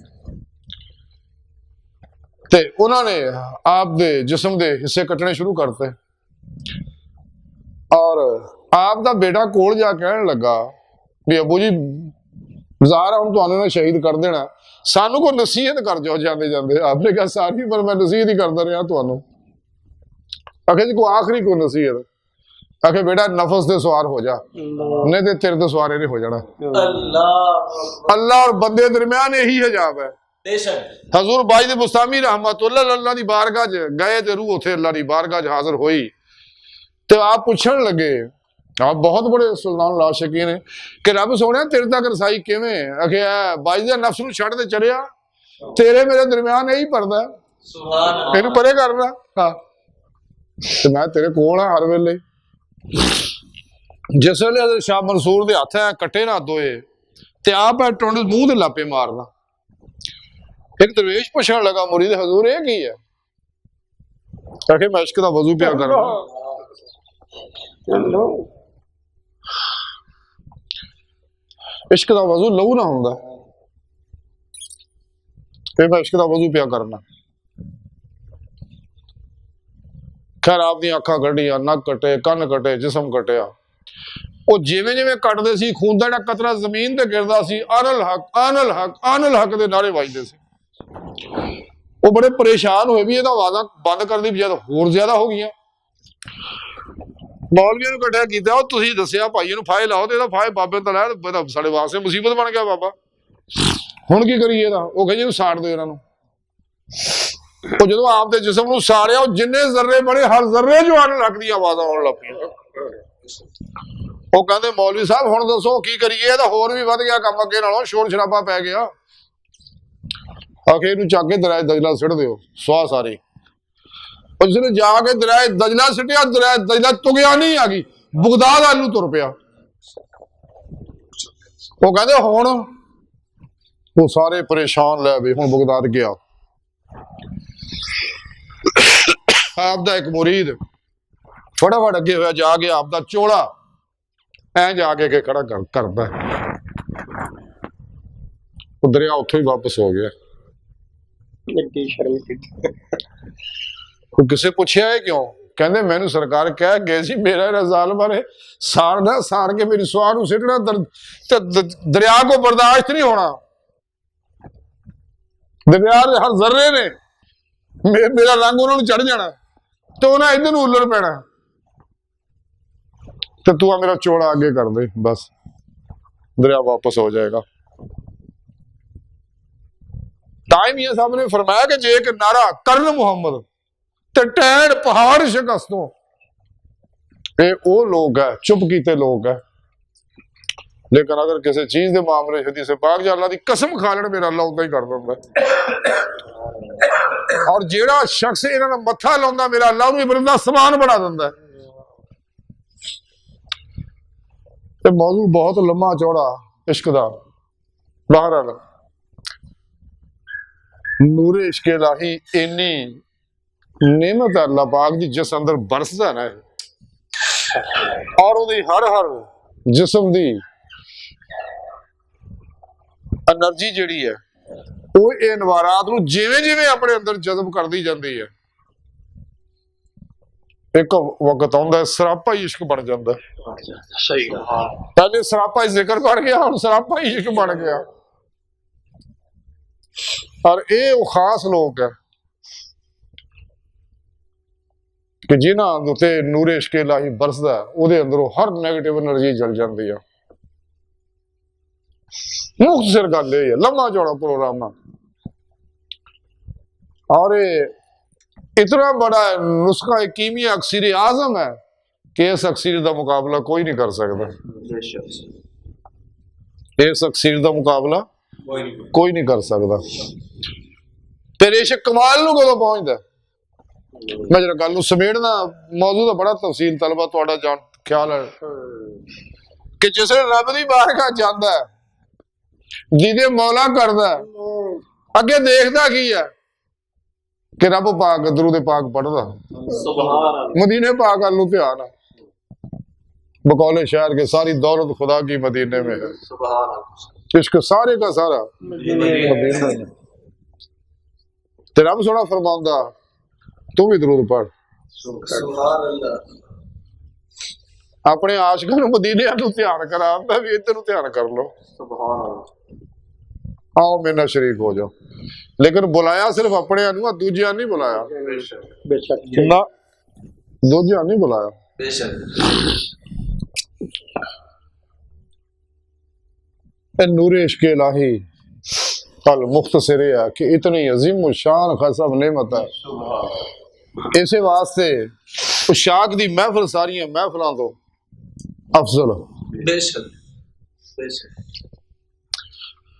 ते उन्होंने आप दे जिस्म दे हिस्से कटने शुरू करते और आप दा बेटा कोल जा कहन लगा भी अबू जी ज़ाहिर हम तुहानू शहीद कर देना, सानू को नसीहत कर जाओ जाते जाते। आपने कहा सारी पर मैं नसीहत ही करता रहा तुहानू। आखे जी कोई आखिरी कोई नसीहत? आखे बेटा नफस से सवार हो जा नहीं तो तेरे तो सवारे नहीं हो जाना। अल्लाह और बंदे दरम्यान यही हिजाब है। हजूर बाई दे मुस्तामी रहमतुल्लाह अल्लाह दी बारगाह च गए ते रूह उथे अल्लाह दी बारगाह च हाजिर हुई ते आप पूछण लगे, आप बहुत बड़े सुल्तान लाशकीन है कि रब सोने तेरे तक रसाई किवें? आखे बाई दे नफ्स नूं छड्ड ते चलिया तेरे मेरे दरम्यान यही पर्दा है, इहनूं परे करना। हाँ ते मैं तेरे कोल हां हर वेले। जिस वे शाह मंसूर के हथ है कट्टे ना दोए ते आप टुंड मूंह दे लापे मारना। एक दरवेश पूछण लगा मुरीद हजूर ये की है? आखे मैं इश्क दा वजू पिया करना। इश्क दा वजू लहू ना हुंदा, मैं इश्क दा वजू पिया करना। खैर आप दी अखां कटिया नक कटे कन कटे जिसम कटिया वो जिवें जिवें कटदे सी खून दा कतरा जमीन ते गिरदा सी आनल हक आनल हक आनल हक दे नारे वजदे सी। वो बड़े परेशान हुए भी ਇਹਦਾ वादा बंद कर दी बजाय होर ज्यादा हो गई। मौलवियों ने कट्ठा किया और तुसीं दस्सिया भाई इहनूं फाहे लाओ ते ਇਹਦਾ फाहे बाबे तो लै साडे वास्ते मुसीबत बन गया बाबा हुण की करिए ਇਹਦਾ। ਉਹ ਕਹਿੰਦੇ ਇਹਨੂੰ ਸਾੜ ਦਿਓ ਇਹਨਾਂ ਨੂੰ। ਉਹ ਜਦੋਂ ਆਪ ਦੇ ਜਿਸਮ ਨੂੰ ਸਾੜਿਆ ਉਹ ਜਿੰਨੇ ਜ਼ਰਰੇ ਬਣੇ ਹਰ ਜ਼ਰਰੇ ਜੋ ਆਨਲ ਹਕ ਦੀਆਂ ਆਵਾਜ਼ਾਂ ਆਉਣ ਲੱਗ ਪਈਆਂ। ਉਹ ਕਹਿੰਦੇ ਮੌਲਵੀ ਸਾਹਿਬ ਹੁਣ ਦੱਸੋ ਕੀ ਕਰੀਏ, ਇਹਦਾ ਹੋਰ ਵੀ ਵੱਧ ਗਿਆ ਕੰਮ ਅੱਗੇ ਨਾਲੋਂ, ਸ਼ੋਰ ਸ਼ਰਾਬਾ ਪੈ ਗਿਆ। आखे चक के दरिया दजला सिट दो सुहा सारी। उसने जाके दरिया दजला सिटिया, दरिया दजला तुगया नहीं आ गई, बगदाद आलू तुर पिया। वो कहते हुण वो सारे परेशान लै भी हुण बगदाद गया। आपदा एक मुरीद फटाफट अगे होया जाके आपदा चोला ऐ जाके के खड़ा करता है। दरिया उत्थों ही वापस हो गया। एड्डी शर्म की ਉਹ ਕਿਸੇ ਪੁੱਛਿਆ ਇਹ ਕਿਉਂ? ਕਹਿੰਦੇ ਮੈਨੂੰ ਸਰਕਾਰ ਕਹਿ ਗਏ ਸੀ ਮੇਰਾ ਰਜ਼ਾਲ ਬਾਰੇ ਸਾੜਨਾ, ਸਾੜ ਕੇ ਮੇਰੀ ਸੁਆਹ ਨੂੰ ਸਿੱਟਣਾ ਤੇ ਦਰਿਆ ਕੋ ਬਰਦਾਸ਼ਤ ਨਹੀਂ ਹੋਣਾ। ਦਰਿਆ ਦੇ ਹਰ ਜ਼ਰਰੇ ਨੇ ਮੇਰਾ ਰੰਗ ਉਹਨਾਂ ਨੂੰ ਚੜ ਜਾਣਾ ਤੇ ਉਹਨਾਂ ਇਧਰ ਨੂੰ ਉੱਲੜ ਪੈਣਾ ਤੇ ਤੂੰ ਆ ਮੇਰਾ ਚੋਲਾ ਅੱਗੇ ਕਰ ਦੇ, ਬਸ ਦਰਿਆ ਵਾਪਸ ਹੋ ਜਾਏਗਾ। टाइम ये साहब ने फरमाया कि जे एक नारा करन मुहम्मद ते टैण पहाड़ शिकस्तों, ये वो लोग है चुप कीते लोग है। लेकिन अगर किसी चीज के मामले हदीस पाक या अल्लाह दी कसम खा लेन मेरा अल्लाह उदा ही कर दिंदा। और जेड़ा शख्स इन्हां दा मत्था लाउंदा मेरा अल्लाह नूं इबरत दा समान बना दिंदा। ते मौजू बहुत लम्मा चौड़ा इश्क दा। बहरहाल नूरे इश्क इलाही इन्नी नेमत है अल्लाह पाक दी जिस अंदर बरसदा ना और उहदी हर हर जिस्म दी एनर्जी जिहड़ी है वो इनवारात नूं जिवें जिवें अपने अंदर जज़ब करदी जांदी है। एक वक्त आउंदा सरापा ही इश्क बन जांदा। सही पहले सरापा ही जिक्र बन गया, हुण सरापा ही इश्क बन गया। और ये वो खास लोग है कि जिन्हां उत्ते नूरे इश्क इलाही बरसदा उहदे अंदरों हर नेगेटिव एनर्जी जल जाती है। मुख्तसर गल ये है, लम्मा चौड़ा प्रोग्राम है और ये इतना बड़ा नुस्खा कीमिया अक्सीर आजम है कि इस अक्सीर का मुकाबला कोई नहीं कर सकता। इस अक्सीर का मुकाबला कोई नहीं कर सकता। तेरे इश्क कमाल नूं कदों पहुंचदा? मैं जरा गल नूं समेटना, मौजू दा बड़ा तफसील तलबा तुहाडा जान ख्याल है कि जिसले रब दी बारगाह जांदा है, जिहदे मौला करदा है, अगे देखदा की है कि रब पाक दरूद पाक पढ़दा, मदीने पाक अल नूं ध्यान है। बकौले शहर के सारी दौलत खुदा की मदीने में है, इश्क सारे का सारा मदीने में। ते रब सोना फरमांदा तू भी दरूद पढ़, अपने आशिकां नूं मदीने नूं ध्यान करा, मैं भी इधर नूं ध्यान कर लो, आओ मेरे नाल शरीक हो जाओ। लेकिन बुलाया सिर्फ अपने नूं, दूजियां नहीं बुलाया ना, दूजियां नहीं बुलाया। नूरे इश्क इलाही कल मुख्तसर है कि इतनी अजीम शान खसब नेमत है। इसे वास्ते उशाक दी महफिल सारियां महफिलों तो अफजल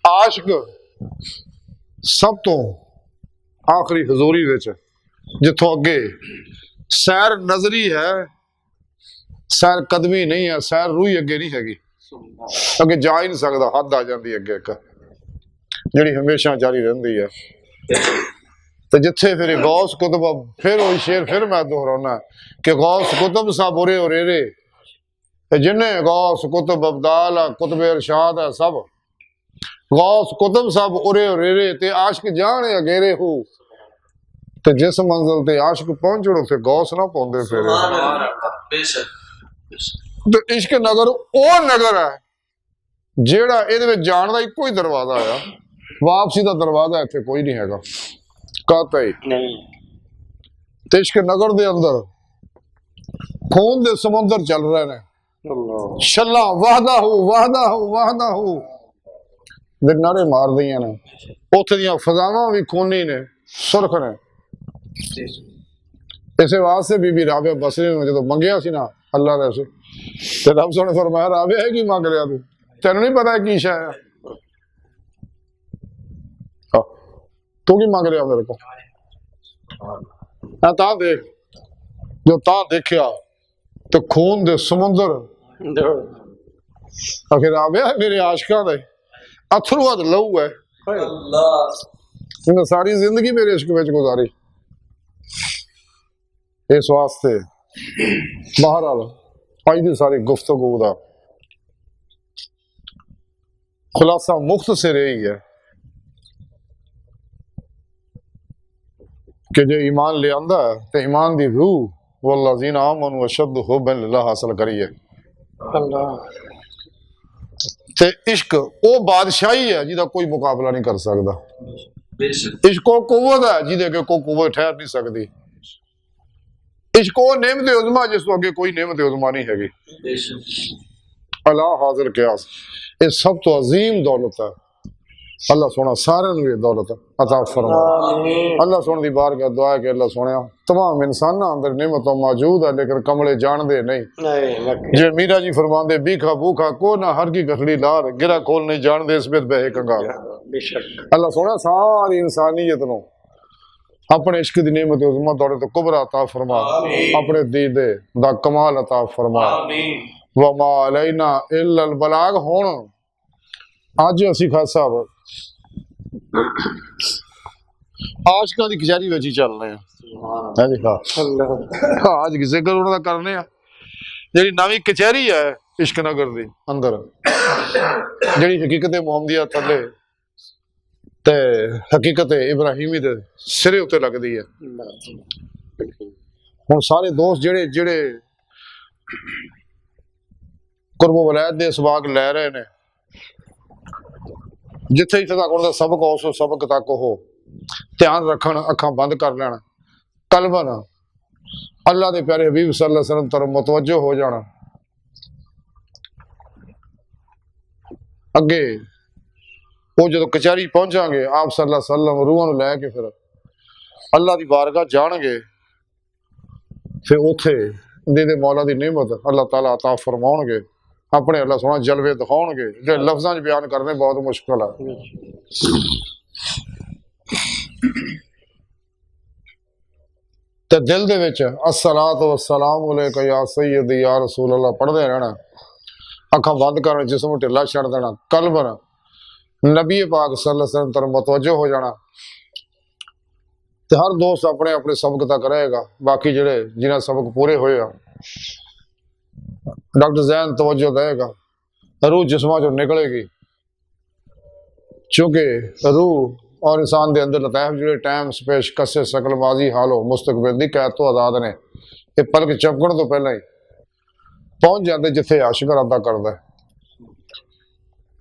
आशिक सब तो आखिरी हजूरी विच जिथों अगे सैर नजरी है, सैर कदमी नहीं है, सैर रूही अगे नहीं हैगी, अगे जा ही नहीं सकता, हद आ जाती अगे एक जिहड़ी हमेशा जारी रहिंदी है। तो जिथे फिर गौस कुतुब, फिर वही शेर फिर मैं दोहराना कि गौस कुतुब साहब उरे उरेरे, जिन्हें गौस कुतुब अब्दाल कुतुब इरशाद है सब, गौस कुतुब साहब उरे उरेरे ते आशिक जाने अगेरे हो, ते जिस मंजिल ते आशिक पहुंचण उत्थे गौस ना पौंदे फिरे। तो इश्क नगर वो नगर है जेड़ा इहदे विच जाण दा इक्को ही दरवाजा है, वापसी का दरवाजा इत्थे कोई नहीं हैगा कतई नहीं। ते इश्क नगर दे अंदर खून दे समुंदर चल रहे ने, शल्ला वाहदा हो दे नारे मार दियां ने, उत्थे दियां फजावां भी खूनी ने, सुरख ने। इसे वास्ते बीबी राबिया बसरी ने जो मंगया सी ना अल्लाह दे ते रब सोने फरमाया राबिया है की मंग लिया तू, तेनू नहीं पता की शय है, तू की मंग लिया मेरे को? ता देख जो ता देखिया तो खून दे समुंदर, आखिर राबिया मेरे आशिकां दे अथरू हद लहू है, इन्हें सारी जिंदगी मेरे इश्क विच गुजारी। इस वास्ते बहरहाल अज की सारी गुफ्तगू का खुलासा मुख्तसर यही है कि जे ईमान ले आंदा तो ईमान दी रूह वल्लज़ीन आमनू अशद्दु हुब्बन लिल्लाह हासिल करिए। ते इश्क वो बादशाही है जिहदा कोई मुकाबला नहीं कर सकता। इश्क वो कुव्वत है जिहदे अगे कोई कुव्वत ठहर नहीं सकती। इश्क वो नेमत उज़मा जिस तो अगे कोई नेमत उज़मा नहीं हैगी। अला हाजिर कियास ये सब तो अजीम दौलत है। अल्लाह सोना सारे ये दौलत अता फरमा। अल्लाह सोने की बारगाह दुआ है कि अल्लाह सोने तमाम इंसाना अंदर नेमत मौजूद है लेकिन कमले जानते नहीं। जे मीरा जी फरमाते बीखा भूखा को ना हर की गठड़ी लार गिरा खोल नहीं जानते इस बेद बहे कंगाल। अल्लाह सोना सारी इंसानियत नो अपने इश्क की नेमत उज़मा दौलत कुबरा अता फरमा। अपने दीदे दा कमाल अता फरमा। वमा अलैना इल्लल बलाग। हुण अज असी खास साहब आशकां दी कचहरी विच ही चल रहे हैं जी। हाँ अज जिक्र उन्हां दा करने आ जेहड़ी नवीं कचहरी है इश्क नगर दी अंदर जेहड़ी हकीकत मुहम्मदिया थले ते हकीकत इब्राहिमी दे सिरे उत्ते लगदी है। हुण सारे दोस्त जेहड़े जेहड़े कुर्बो वलैत दे इसबाग लै रहे ने जिथे इत्थे तक उन्हां दा सबक उस सबक तक हो ध्यान रखन अखां बंद कर लैन कलबन अल्लाह दे प्यारे हबीब सल्लल्लाहु अलैहि वसल्लम तरफ मुतवज्जो हो जाना। अगे वो जो कचहरी पहुंचांगे आप सल्लल्लाहु अलैहि वसल्लम रूहां नूं लैके फिर अल्लाह दी बारगाह जाणगे फिर उथे दे मौला दी नेमत अल्लाह ताला अता फरमाउणगे। अपने अल्लाह सोना जलवे दिखाउणगे जो लफ्जां च बयान करने बहुत मुश्किल है। ते दिल दे विच अस्सलातु वस्सलाम अलैका या सय्यदी या रसूल अल्लाह पढ़दे रहना। अखां बंद कर जिस्म ढिला छड़ देना कलबन नबी पाक सल्लल्लाहु अलैहि वसल्लम तरफ मुतवज्जो हो जाना। ते हर दोस्त अपने अपने सबक तक रहेगा। बाकी जेड़े जिन्हां सबक पूरे होए आ डॉक्टर जैन तवज्जो देगा। रूह जिस्मां चों निकलेगी चूंकि रूह और इंसान के अंदर लतैफ जो टाइम स्पेस कसे शकल माजी हालो मुस्तकबिल की कैद तो आजाद ने ये पलक चपकण तो पहला ही पहुंच जाते जिथे आशिक इरादा करता है।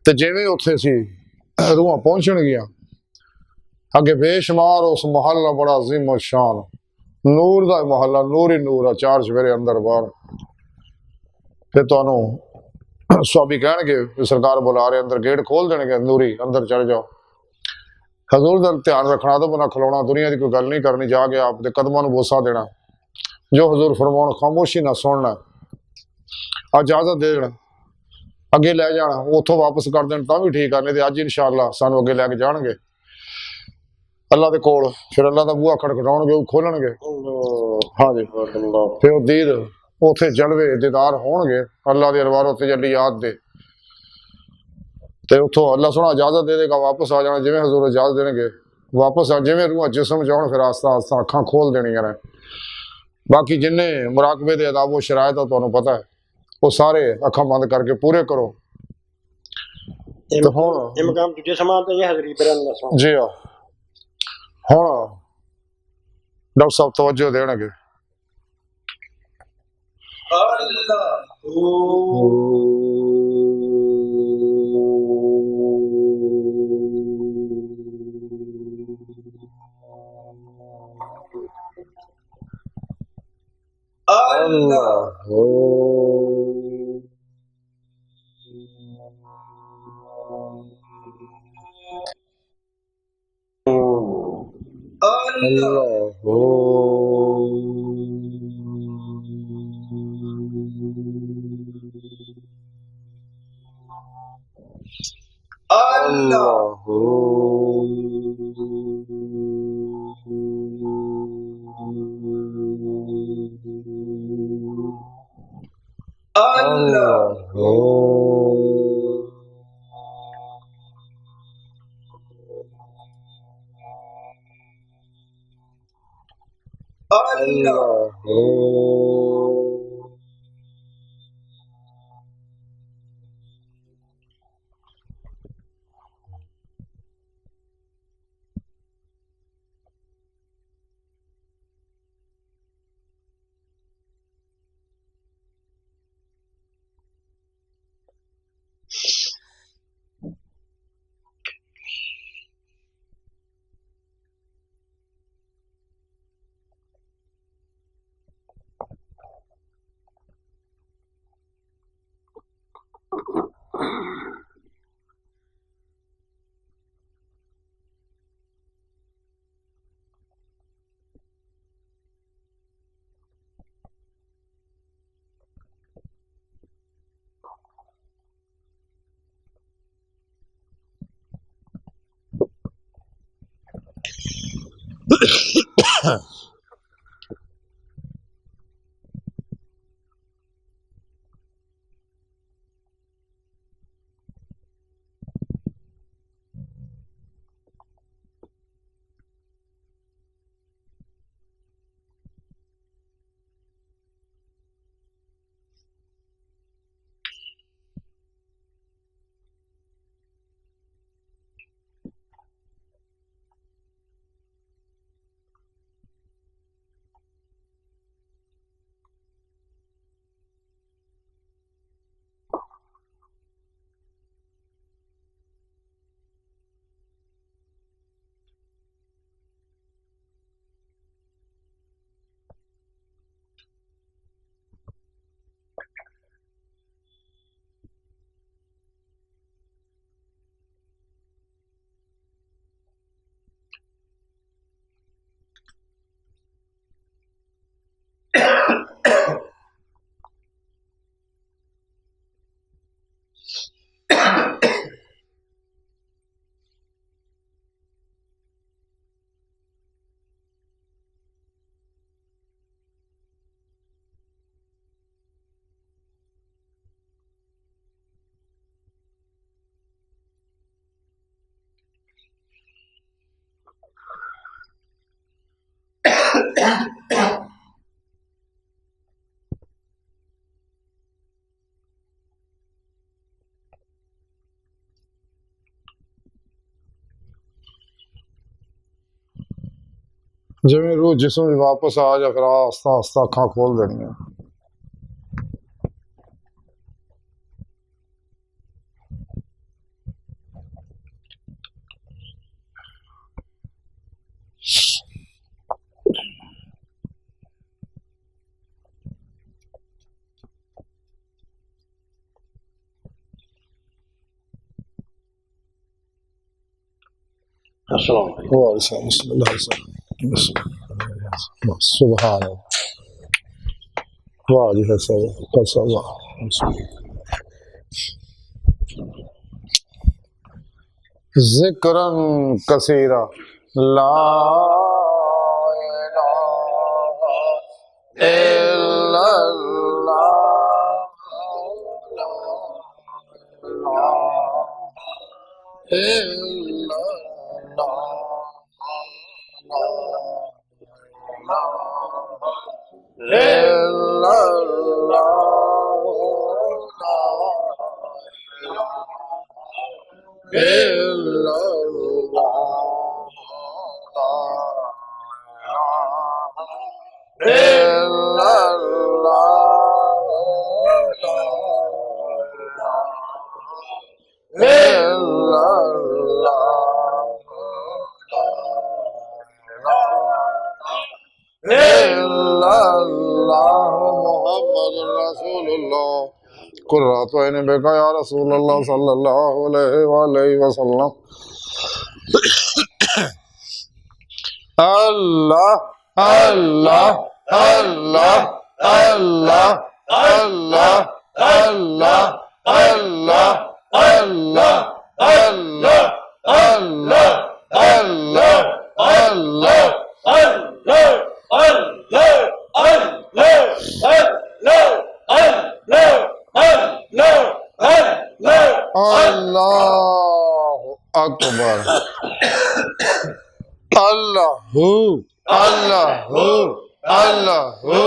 तो जिवें उत्थे सी रूहां पहुंचण गियां अगे बेशुमार उस महल बड़ा अजीम शान नूर का महला नूर ही नूर है चार सवेरे अंदर बाहर। फिर तुहानू स्वाबी कह सरकार बुला रहे अंदर गेट खोल देंगे नूरी अंदर चढ़ जाओ। हजूर का ध्यान रखना तो बना खिलौना दुनिया की कोई गल नहीं करनी जाके आपके कदमों में बोसा देना जो हजूर फरमाउण खामोशी ना सुनना इजाजत दे देना अगे लै जाना उतों वापस कर देन तां भी ठीक है नहीं तो अज इंशाअल्लाह सानू अगे लैके जाणगे अल्लाह दे कोल। फिर अल्लाह का बूहा खड़खड़ाउणगे वो खोलणगे। हाँ जी फिर वो दीद उथे जलवे दीदार होणगे अल्लाह के अरवारो तजल्लियात दे ते उतो अल्लाह सोना इजाजत दे देगा वापस आ जाना जिवें हजूर इजाजत देंगे वापस आ जिवें रूह जिसम जान फिर आस्ता आस्ता अखां खोल देनियां ने। बाकी जिन्ने मुराकबे दे अदाब व शरायत है तुहानू पता है वो सारे अखां बंद करके पूरे करो। तो हुण जी हाँ हुण डॉक्टर साहब तवज्जो देणगे। जिमें रूह जिसम च वापस आ जा, फिर आस्ता आस्ता अखां खोल देनियां। सुभान वाह जी ज़िक्रन कसीरा ला इलाहा इल्लल्लाह कुर्रतु ऐनि बिका या रसूल अल्लाह सल्लल्लाहु अलैहि वसल्लम। अल्लाह अल्लाह अल्लाह अल्लाह अल्लाह अल्लाह अल्लाह अल्लाह अल्लाह अल्लाह अल्लाह अल्लाह अल्लाहु अकबर अल्लाहु अल्लाहु अल्लाहु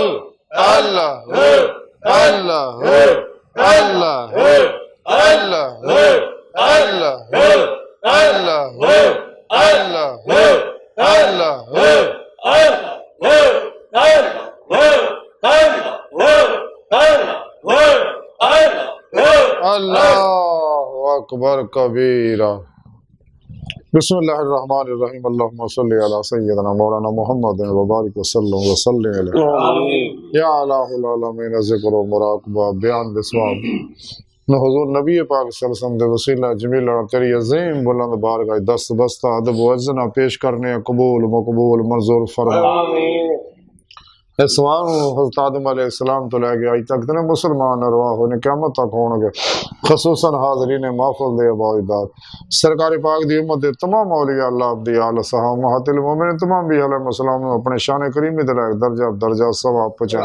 अल्लाहु अल्लाहु अल्लाहु अल्लाहु अल्लाहु अल्लाहु अल्लाहु अल्लाहु अल्लाहु अकबर कबीरा। बिस्मिल्लाहिर्रहमानिर्रहीम। अल्लाहुम्मा सल्लि अला सय्यिदना मौलाना मुहम्मदिन व बारिक वसल्लम अलैहि या अलाहुल आलमीन ज़िक्र व मुराक़बा बयान बिस्वाब न हुज़ूर नबी पाक सल्लल्लाहु अलैहि वसल्लम दे वसीला जमील तेरी अज़ीम बुलंद बारगाह दस्त बस्ता अदब व अज़ना पेश करने कबूल मकबूल मंजूर फरमा। इस सवाल हज़रत आदम अलैहिस्सलाम तो लैके अज तक ने मुसलमान अरवाह ने क़यामत तक होणगे। खसूसन हाजरीन महफिल दे अबाइदात सरकार पाक दी उम्मत दे तमाम औलिया अल्लाह दी आल सहाब महतिल मोमिन तमाम भी अलैहिस्सलाम अपने शान करीमी दे लायक दर्जा सवाब पहुंचा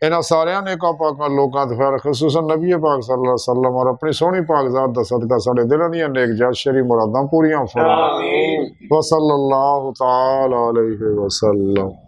इन्हां सारियां नेकां पाकां लोकां ते खैर खसूसन नबी पाक सल्लल्लाहु अलैहि वसल्लम और अपनी सोहनी पाक ज़ात दा सदका साडे दिलां दियां नेक जात शरी मुरादां पूरियां फरमा व सल्लल्लाहु तआला अलैहि वसल्लम।